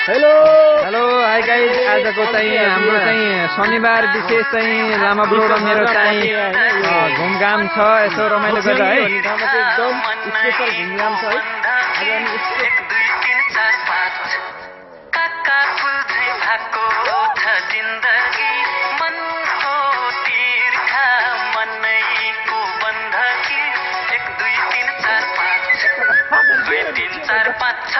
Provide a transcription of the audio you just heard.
Hello hello hi guys, आजको चाहिँ हाम्रो चाहिँ शनिबार विशेष चाहिँ लामा ब्रो र मेरो चाहिँ घुमघाम छ। यसो रमाइलो गरेर है। एकदम स्पेशल घुमघाम छ है। आज हामी चार पाँच छ